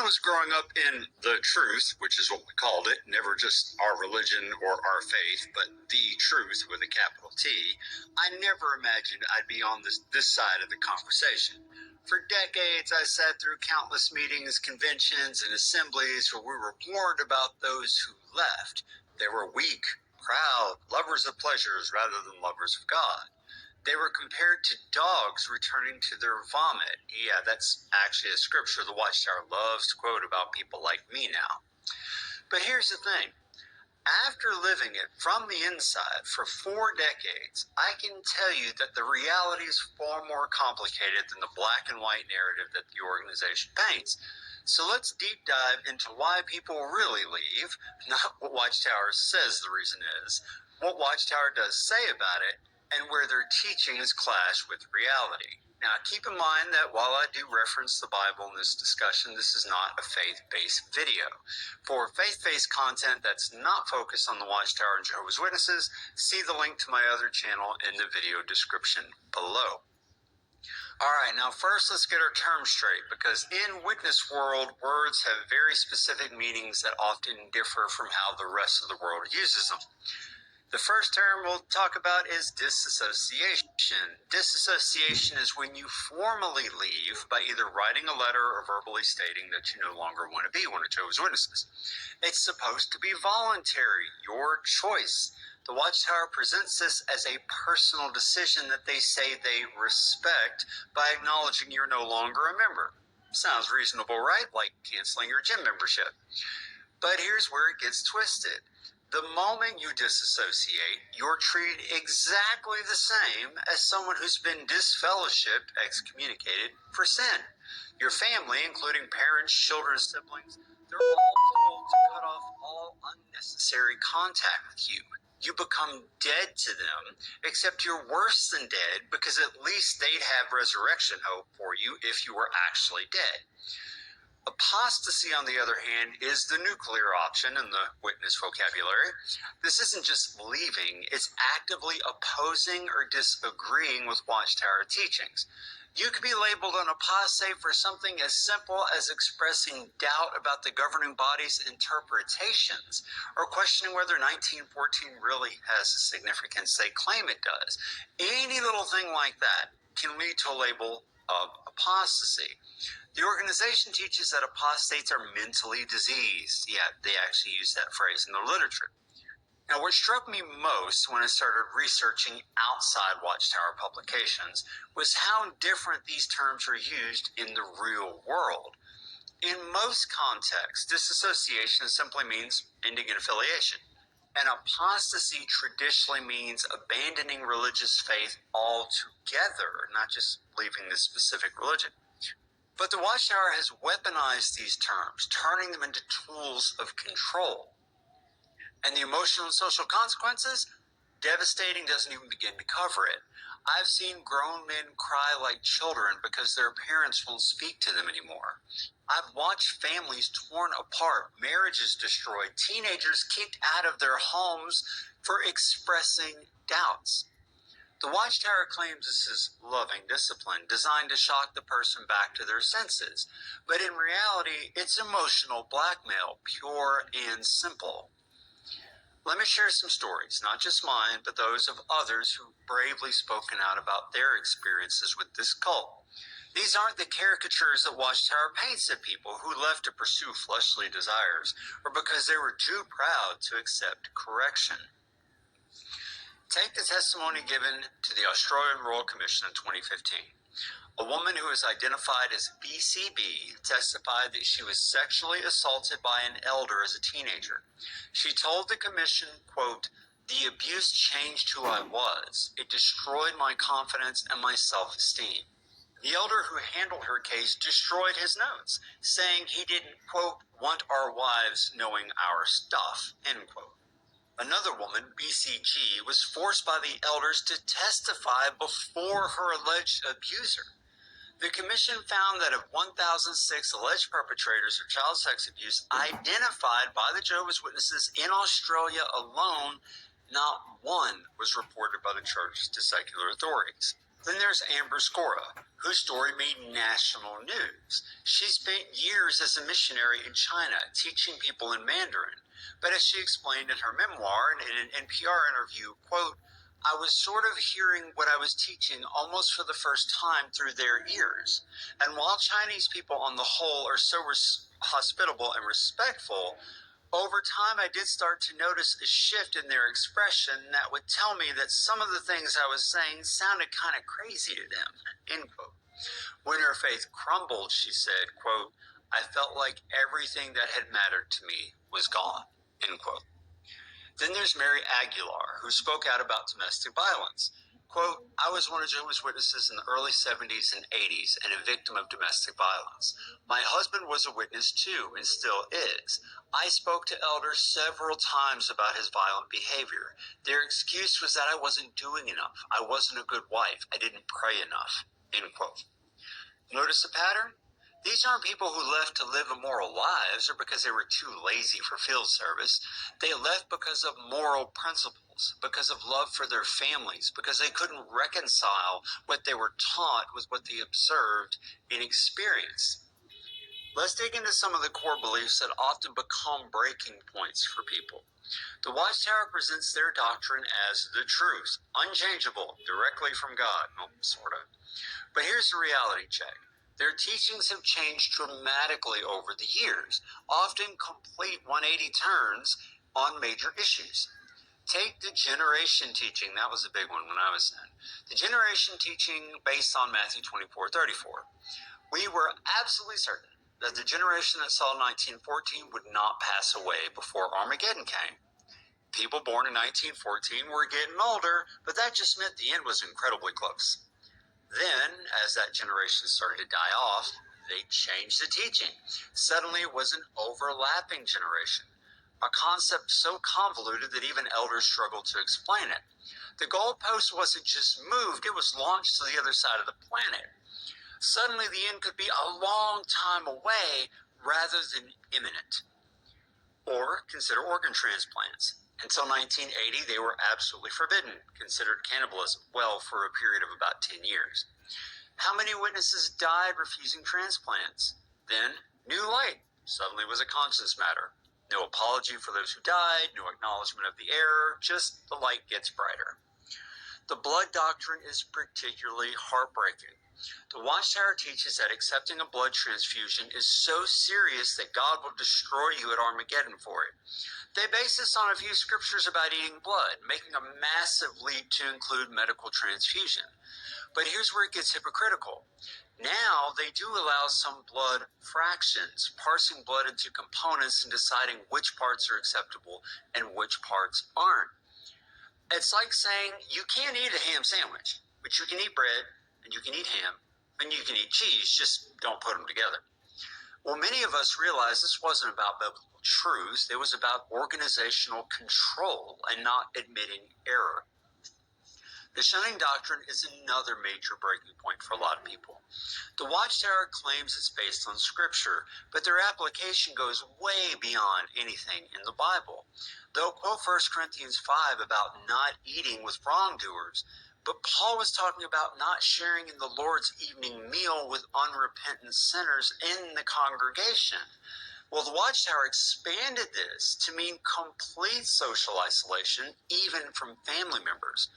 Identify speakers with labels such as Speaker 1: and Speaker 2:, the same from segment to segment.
Speaker 1: was growing up in the truth, which is what we called it, never just our religion or our faith, but the truth with a capital T, I never imagined I'd be on this side of the conversation. For decades, I sat through countless meetings, conventions, and assemblies where we were warned about those who left. They were weak, proud, lovers of pleasures rather than lovers of God. They were compared to dogs returning to their vomit. Yeah, that's actually a scripture the Watchtower loves to quote about people like me now. But here's the thing. After living it from the inside for 4 decades, I can tell you that the reality is far more complicated than the black and white narrative that the organization paints. So let's deep dive into why people really leave, not what Watchtower says the reason is, what Watchtower does say about it, and where their teachings clash with reality. Now, keep in mind that while I do reference the Bible in this discussion, this is not a faith-based video. For faith-based content that's not focused on the Watchtower and Jehovah's Witnesses, see the link to my other channel in the video description below. Alright, now first let's get our terms straight, because in witness world, words have very specific meanings that often differ from how the rest of the world uses them. The first term we'll talk about is disassociation. Disassociation is when you formally leave by either writing a letter or verbally stating that you no longer want to be one of Jehovah's Witnesses. It's supposed to be voluntary, your choice. The Watchtower presents this as a personal decision that they say they respect by acknowledging you're no longer a member. Sounds reasonable, right? Like canceling your gym membership. But here's where it gets twisted. The moment you disassociate, you're treated exactly the same as someone who's been disfellowshipped, excommunicated, for sin. Your family, including parents, children, siblings, they're all told to cut off all unnecessary contact with you. You become dead to them, except you're worse than dead because at least they'd have resurrection hope for you if you were actually dead. Apostasy, on the other hand, is the nuclear option in the witness vocabulary. This isn't just leaving, it's actively opposing or disagreeing with Watchtower teachings. You could be labeled an apostate for something as simple as expressing doubt about the governing body's interpretations, or questioning whether 1914 really has the significance they claim it does. Any little thing like that can lead to a label of apostasy. The organization teaches that apostates are mentally diseased. Yeah, they actually use that phrase in the literature. Now, what struck me most when I started researching outside Watchtower publications was how different these terms are used in the real world. In most contexts, disassociation simply means ending an affiliation. And apostasy traditionally means abandoning religious faith altogether, not just leaving this specific religion. But the Watchtower has weaponized these terms, turning them into tools of control. And the emotional and social consequences? Devastating, doesn't even begin to cover it. I've seen grown men cry like children because their parents won't speak to them anymore. I've watched families torn apart, marriages destroyed, teenagers kicked out of their homes for expressing doubts. The Watchtower claims this is loving discipline, designed to shock the person back to their senses. But in reality, it's emotional blackmail, pure and simple. Let me share some stories, not just mine, but those of others who've bravely spoken out about their experiences with this cult. These aren't the caricatures that Watchtower paints of people who left to pursue fleshly desires, or because they were too proud to accept correction. Take the testimony given to the Australian Royal Commission in 2015. A woman who is identified as BCB testified that she was sexually assaulted by an elder as a teenager. She told the commission, quote, "The abuse changed who I was. It destroyed my confidence and my self-esteem." The elder who handled her case destroyed his notes, saying he didn't, quote, "want our wives knowing our stuff," end quote. Another woman, BCG, was forced by the elders to testify before her alleged abuser. The commission found that of 1,006 alleged perpetrators of child sex abuse identified by the Jehovah's Witnesses in Australia alone, not one was reported by the church to secular authorities. Then there's Amber Scora, whose story made national news. She spent years as a missionary in China, teaching people in Mandarin. But as she explained in her memoir and in an NPR interview, quote, I was sort of hearing what I was teaching almost for the first time through their ears. And while Chinese people on the whole are so hospitable and respectful, over time I did start to notice a shift in their expression that would tell me that some of the things I was saying sounded kind of crazy to them, end quote. When her faith crumbled, she said, quote, I felt like everything that had mattered to me was gone, end quote. Then there's Mary Aguilar, who spoke out about domestic violence. Quote, I was one of Jehovah's Witnesses in the early 70s and 80s and a victim of domestic violence. My husband was a witness too and still is. I spoke to elders several times about his violent behavior. Their excuse was that I wasn't doing enough. I wasn't a good wife. I didn't pray enough, end quote. Notice the pattern? These aren't people who left to live immoral lives or because they were too lazy for field service. They left because of moral principles, because of love for their families, because they couldn't reconcile what they were taught with what they observed and experienced. Let's dig into some of the core beliefs that often become breaking points for people. The Watchtower presents their doctrine as the truth, unchangeable, directly from God. Well, sort of. But here's the reality check. Their teachings have changed dramatically over the years, often complete 180 turns on major issues. Take the generation teaching. That was a big one when I was in. The generation teaching based on Matthew 24:34. We were absolutely certain that the generation that saw 1914 would not pass away before Armageddon came. People born in 1914 were getting older, but that just meant the end was incredibly close. Then, as that generation started to die off, they changed the teaching. Suddenly, it was an overlapping generation, a concept so convoluted that even elders struggled to explain it. The goalpost wasn't just moved, it was launched to the other side of the planet. Suddenly, the end could be a long time away rather than imminent. Or consider organ transplants. Until 1980, they were absolutely forbidden, considered cannibalism, well, for a period of about 10 years. How many witnesses died refusing transplants? Then, new light suddenly was a conscience matter. No apology for those who died, no acknowledgement of the error, just the light gets brighter. The blood doctrine is particularly heartbreaking. The Watchtower teaches that accepting a blood transfusion is so serious that God will destroy you at Armageddon for it. They base this on a few scriptures about eating blood, making a massive leap to include medical transfusion. But here's where it gets hypocritical. Now they do allow some blood fractions, parsing blood into components and deciding which parts are acceptable and which parts aren't. It's like saying you can't eat a ham sandwich, but you can eat bread, and you can eat ham, and you can eat cheese, just don't put them together. Well, many of us realize this wasn't about biblical truth. It was about organizational control and not admitting error. The shunning doctrine is another major breaking point for a lot of people. The Watchtower claims it's based on Scripture, but their application goes way beyond anything in the Bible. They'll quote 1 Corinthians 5 about not eating with wrongdoers, but Paul was talking about not sharing in the Lord's evening meal with unrepentant sinners in the congregation. Well, the Watchtower expanded this to mean complete social isolation, even from family members.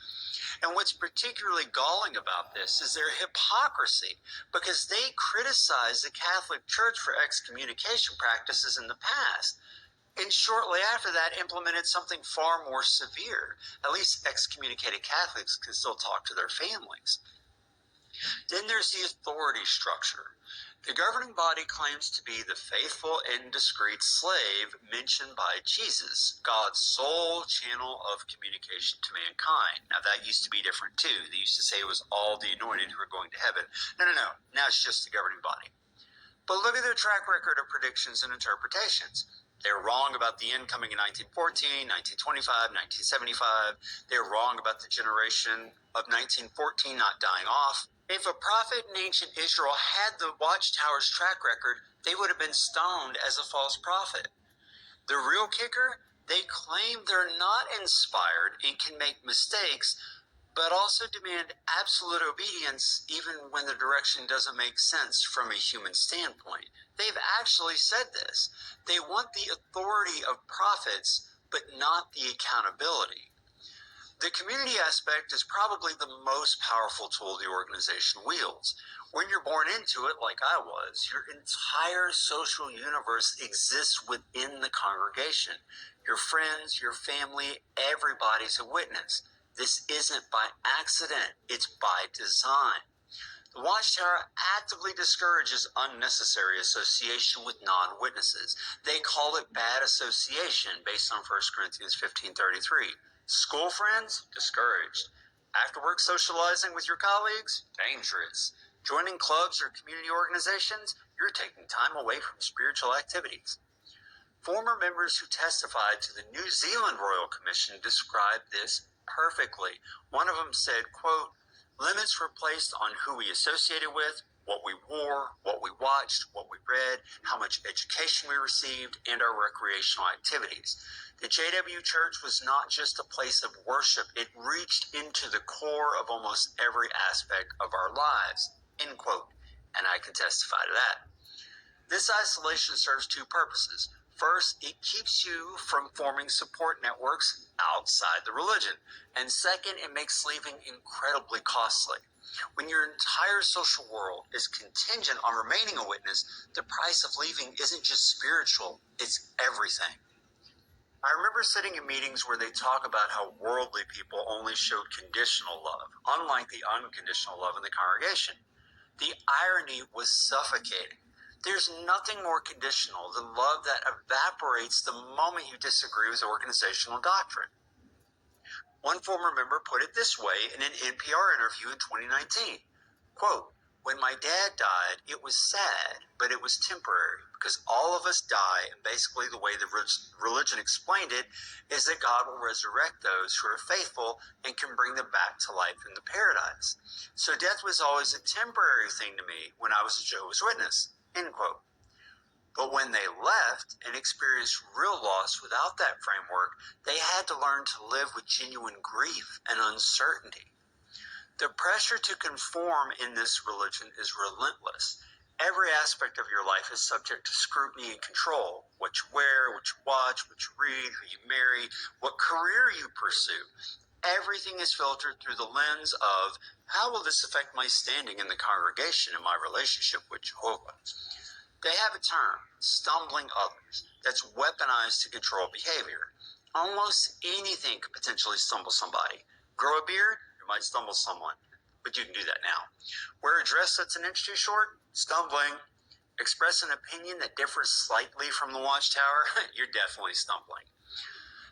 Speaker 1: And what's particularly galling about this is their hypocrisy, because they criticized the Catholic Church for excommunication practices in the past, and shortly after that implemented something far more severe. At least excommunicated Catholics can still talk to their families. Then there's the authority structure. The governing body claims to be the faithful and discreet slave mentioned by Jesus, God's sole channel of communication to mankind. Now that used to be different too. They used to say it was all the anointed who were going to heaven. No. Now it's just the governing body. But look at their track record of predictions and interpretations. They were wrong about the end coming in 1914, 1925, 1975. They were wrong about the generation of 1914 not dying off. If a prophet in ancient Israel had the Watchtower's track record, they would have been stoned as a false prophet. The real kicker, they claim they're not inspired and can make mistakes, but also demand absolute obedience even when the direction doesn't make sense from a human standpoint. They've actually said this. They want the authority of prophets, but not the accountability. The community aspect is probably the most powerful tool the organization wields. When you're born into it, like I was, your entire social universe exists within the congregation. Your friends, your family, everybody's a witness. This isn't by accident, it's by design. The Watchtower actively discourages unnecessary association with non-witnesses. They call it bad association based on 1 Corinthians 15:33. School friends? Discouraged. After work socializing with your colleagues? Dangerous. Joining clubs or community organizations? You're taking time away from spiritual activities. Former members who testified to the New Zealand Royal Commission described this perfectly. One of them said, quote, limits were placed on who we associated with, what we wore, what we watched, what we read, how much education we received, and our recreational activities. The JW Church was not just a place of worship. It reached into the core of almost every aspect of our lives, end quote. And I can testify to that. This isolation serves two purposes. First, it keeps you from forming support networks outside the religion. And second, it makes leaving incredibly costly. When your entire social world is contingent on remaining a witness, the price of leaving isn't just spiritual, it's everything. I remember sitting in meetings where they talk about how worldly people only showed conditional love, unlike the unconditional love in the congregation. The irony was suffocating. There's nothing more conditional than love that evaporates the moment you disagree with organizational doctrine. One former member put it this way in an NPR interview in 2019, quote, when my dad died, it was sad, but it was temporary because all of us die, and basically the way the religion explained it is that God will resurrect those who are faithful and can bring them back to life in the paradise. So death was always a temporary thing to me when I was a Jehovah's Witness, end quote. But when they left and experienced real loss without that framework, they had to learn to live with genuine grief and uncertainty. The pressure to conform in this religion is relentless. Every aspect of your life is subject to scrutiny and control. What you wear, what you watch, what you read, who you marry, what career you pursue. Everything is filtered through the lens of, how will this affect my standing in the congregation and my relationship with Jehovah? They have a term, stumbling others, that's weaponized to control behavior. Almost anything could potentially stumble somebody. Grow a beard? Might stumble someone, but you can do that now. Wear a dress that's an inch too short? Stumbling. Express an opinion that differs slightly from the Watchtower? You're definitely stumbling.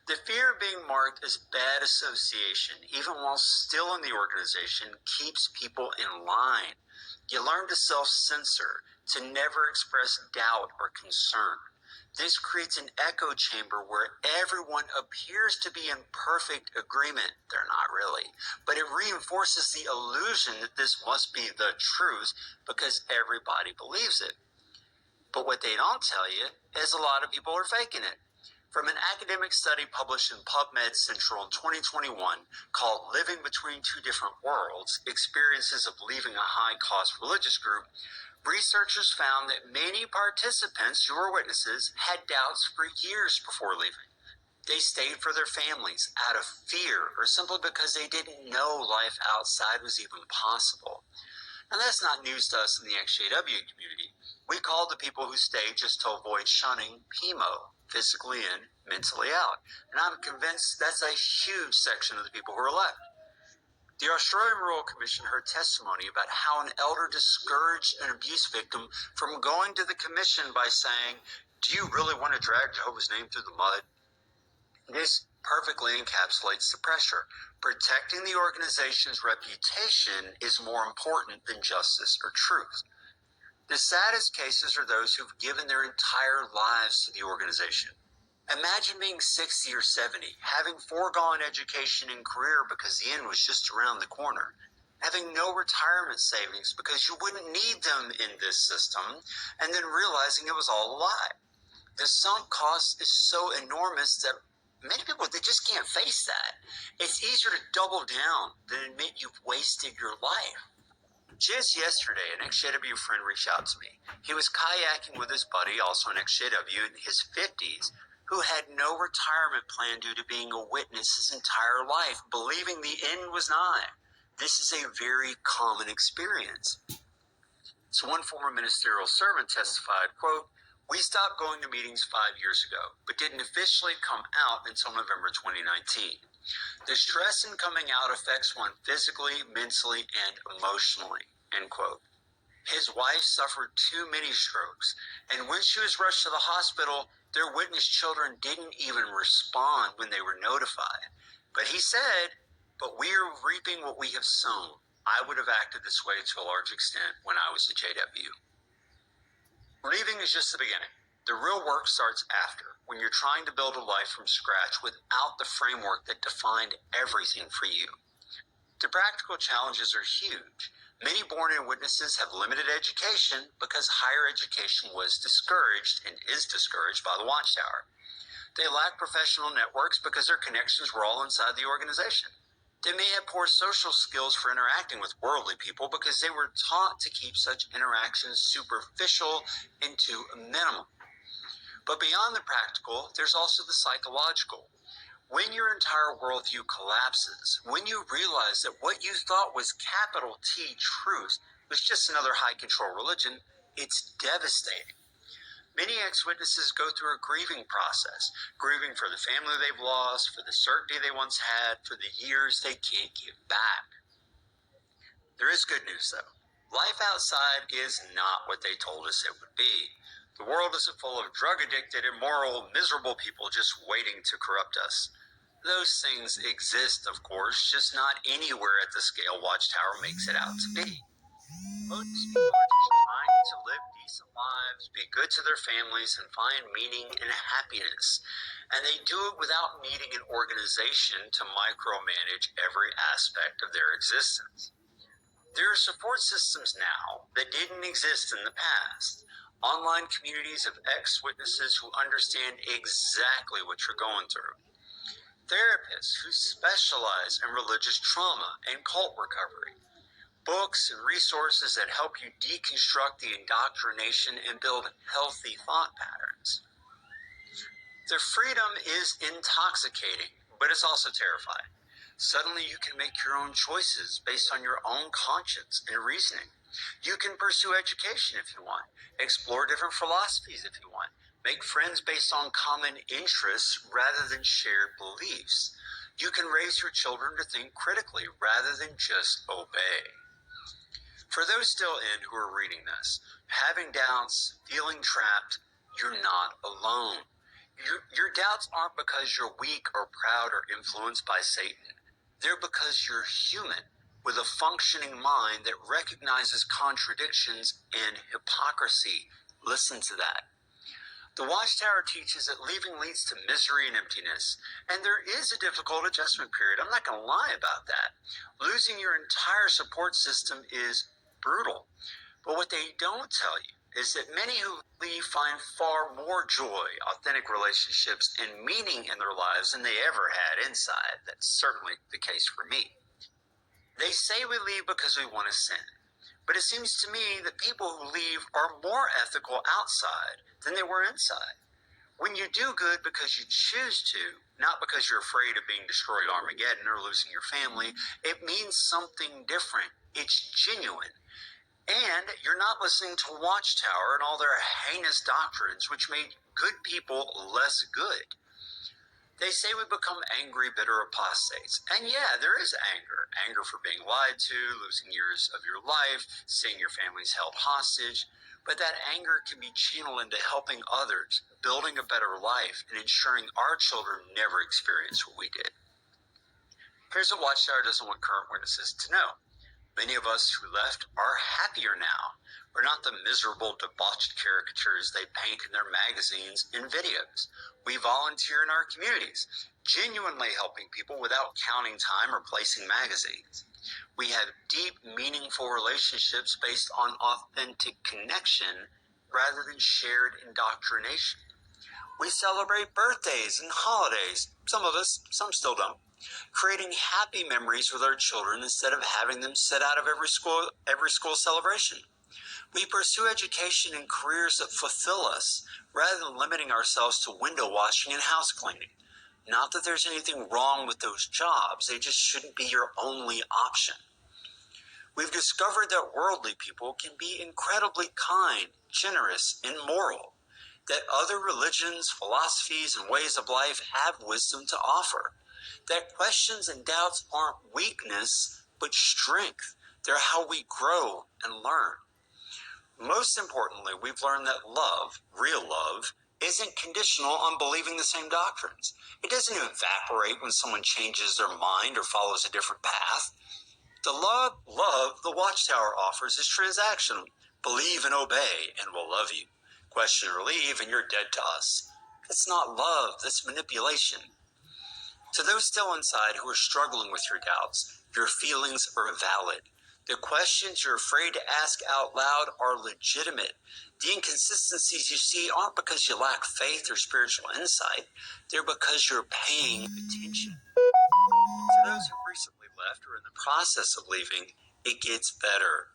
Speaker 1: The fear of being marked as bad association, even while still in the organization, keeps people in line. You learn to self-censor, to never express doubt or concern. This creates an echo chamber where everyone appears to be in perfect agreement. They're not really. But it reinforces the illusion that this must be the truth because everybody believes it. But what they don't tell you is a lot of people are faking it. From an academic study published in PubMed Central in 2021 called Living Between Two Different Worlds, Experiences of Leaving a High-Cost Religious Group, researchers found that many participants who were witnesses had doubts for years before leaving. They stayed for their families out of fear or simply because they didn't know life outside was even possible. Now that's not news to us in the XJW community. We call the people who stayed just to avoid shunning PMO, physically in, mentally out. And I'm convinced that's a huge section of the people who are left. The Australian Royal Commission heard testimony about how an elder discouraged an abuse victim from going to the commission by saying, do you really want to drag Jehovah's name through the mud? This perfectly encapsulates the pressure. Protecting the organization's reputation is more important than justice or truth. The saddest cases are those who've given their entire lives to the organization. Imagine being 60 or 70, having foregone education and career because the end was just around the corner, having no retirement savings because you wouldn't need them in this system, and then realizing it was all a lie. The sunk cost is so enormous that many people, they just can't face that. It's easier to double down than admit you've wasted your life. Just yesterday, an ex-JW friend reached out to me. He was kayaking with his buddy, also an ex-JW in his 50s, who had no retirement plan due to being a witness his entire life, believing the end was nigh. This is a very common experience. So one former ministerial servant testified, quote, "We stopped going to meetings 5 years ago, but didn't officially come out until November 2019. The stress in coming out affects one physically, mentally, and emotionally," end quote. His wife suffered 2 mini strokes, and when she was rushed to the hospital, their witness children didn't even respond when they were notified. But he said, "But we are reaping what we have sown. I would have acted this way to a large extent when I was a JW." Leaving is just the beginning. The real work starts after, when you're trying to build a life from scratch without the framework that defined everything for you. The practical challenges are huge. Many born-in witnesses have limited education because higher education was discouraged and is discouraged by the Watchtower. They lack professional networks because their connections were all inside the organization. They may have poor social skills for interacting with worldly people because they were taught to keep such interactions superficial and to a minimum. But beyond the practical, there's also the psychological. When your entire worldview collapses, when you realize that what you thought was capital T truth was just another high-control religion, it's devastating. Many ex-witnesses go through a grieving process, grieving for the family they've lost, for the certainty they once had, for the years they can't give back. There is good news, though. Life outside is not what they told us it would be. The world isn't full of drug-addicted, immoral, miserable people just waiting to corrupt us. Those things exist, of course, just not anywhere at the scale Watchtower makes it out to be. Most people are just trying to live decent lives, be good to their families, and find meaning and happiness. And they do it without needing an organization to micromanage every aspect of their existence. There are support systems now that didn't exist in the past. Online communities of ex-witnesses who understand exactly what you're going through. Therapists who specialize in religious trauma and cult recovery. Books and resources that help you deconstruct the indoctrination and build healthy thought patterns. The freedom is intoxicating, but it's also terrifying. Suddenly you can make your own choices based on your own conscience and reasoning. You can pursue education if you want, explore different philosophies if you want, make friends based on common interests rather than shared beliefs. You can raise your children to think critically rather than just obey. For those still in who are reading this, having doubts, feeling trapped, you're not alone. Your doubts aren't because you're weak or proud or influenced by Satan. They're because you're human, with a functioning mind that recognizes contradictions and hypocrisy. Listen to that. The Watchtower teaches that leaving leads to misery and emptiness, and there is a difficult adjustment period. I'm not going to lie about that. Losing your entire support system is brutal. But what they don't tell you is that many who leave find far more joy, authentic relationships, and meaning in their lives than they ever had inside. That's certainly the case for me. They say we leave because we want to sin. But it seems to me that people who leave are more ethical outside than they were inside. When you do good because you choose to, not because you're afraid of being destroyed at Armageddon or losing your family, it means something different. It's genuine. And you're not listening to Watchtower and all their heinous doctrines, which made good people less good. They say we become angry, bitter apostates. And yeah, there is anger. Anger for being lied to, losing years of your life, seeing your families held hostage. But that anger can be channeled into helping others, building a better life, and ensuring our children never experience what we did. Here's what Watchtower doesn't want current witnesses to know. Many of us who left are happier now. We're not the miserable, debauched caricatures they paint in their magazines and videos. We volunteer in our communities, genuinely helping people without counting time or placing magazines. We have deep, meaningful relationships based on authentic connection rather than shared indoctrination. We celebrate birthdays and holidays. Some of us, some still don't. Creating happy memories with our children instead of having them sit out of every school celebration. We pursue education and careers that fulfill us rather than limiting ourselves to window washing and house cleaning. Not that there's anything wrong with those jobs, they just shouldn't be your only option. We've discovered that worldly people can be incredibly kind, generous, and moral. That other religions, philosophies, and ways of life have wisdom to offer. That questions and doubts aren't weakness, but strength. They're how we grow and learn. Most importantly, we've learned that love, real love, isn't conditional on believing the same doctrines. It doesn't evaporate when someone changes their mind or follows a different path. The love the Watchtower offers is transactional. Believe and obey, and we'll love you. Question or leave, and you're dead to us. That's not love, that's manipulation. To those still inside who are struggling with your doubts, your feelings are valid. The questions you're afraid to ask out loud are legitimate. The inconsistencies you see aren't because you lack faith or spiritual insight. They're because you're paying attention. To those who recently left or in the process of leaving, it gets better.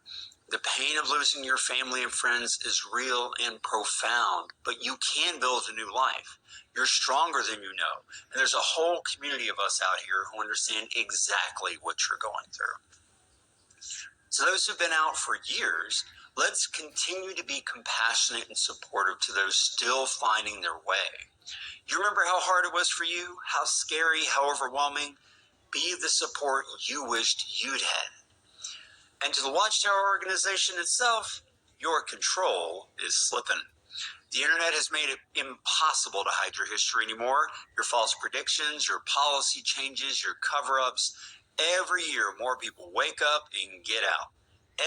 Speaker 1: The pain of losing your family and friends is real and profound, but you can build a new life. You're stronger than you know, and there's a whole community of us out here who understand exactly what you're going through. To those who've been out for years, let's continue to be compassionate and supportive to those still finding their way. You remember how hard it was for you? How scary, how overwhelming? Be the support you wished you'd had. And to the Watchtower organization itself, your control is slipping. The internet has made it impossible to hide your history anymore. Your false predictions, your policy changes, your cover-ups. Every year, more people wake up and get out.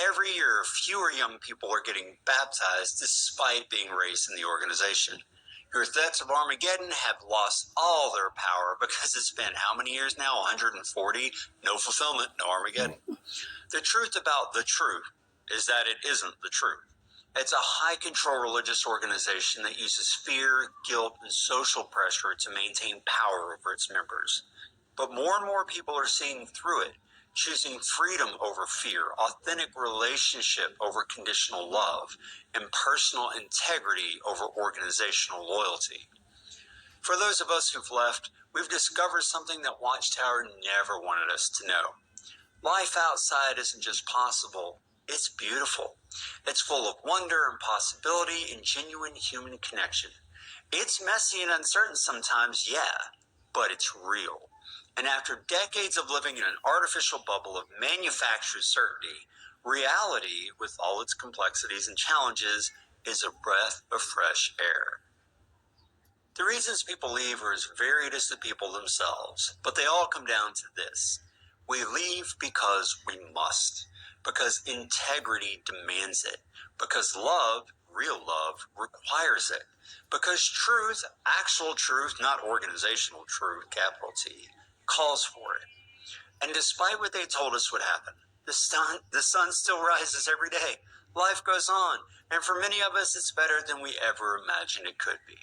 Speaker 1: Every year, fewer young people are getting baptized despite being raised in the organization. Your threats of Armageddon have lost all their power because it's been how many years now? 140? No fulfillment, no Armageddon. The truth about the truth is that it isn't the truth. It's a high-control religious organization that uses fear, guilt, and social pressure to maintain power over its members. But more and more people are seeing through it, choosing freedom over fear, authentic relationship over conditional love, and personal integrity over organizational loyalty. For those of us who've left, we've discovered something that Watchtower never wanted us to know. Life outside isn't just possible, it's beautiful. It's full of wonder and possibility and genuine human connection. It's messy and uncertain sometimes, yeah, but it's real. And after decades of living in an artificial bubble of manufactured certainty, reality, with all its complexities and challenges, is a breath of fresh air. The reasons people leave are as varied as the people themselves, but they all come down to this. We leave because we must, because integrity demands it, because love, real love, requires it, because truth, actual truth, not organizational truth, capital T, calls for it. And despite what they told us would happen, the sun still rises every day. Life goes on, and for many of us, it's better than we ever imagined it could be.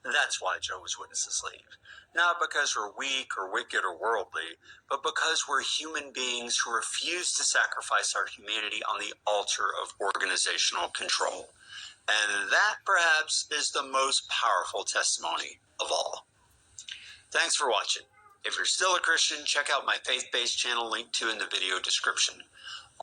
Speaker 1: That's why Jehovah's Witnesses leave. Not because we're weak or wicked or worldly, but because we're human beings who refuse to sacrifice our humanity on the altar of organizational control. And that, perhaps, is the most powerful testimony of all. Thanks for watching. If you're still a Christian, check out my faith-based channel linked to in the video description.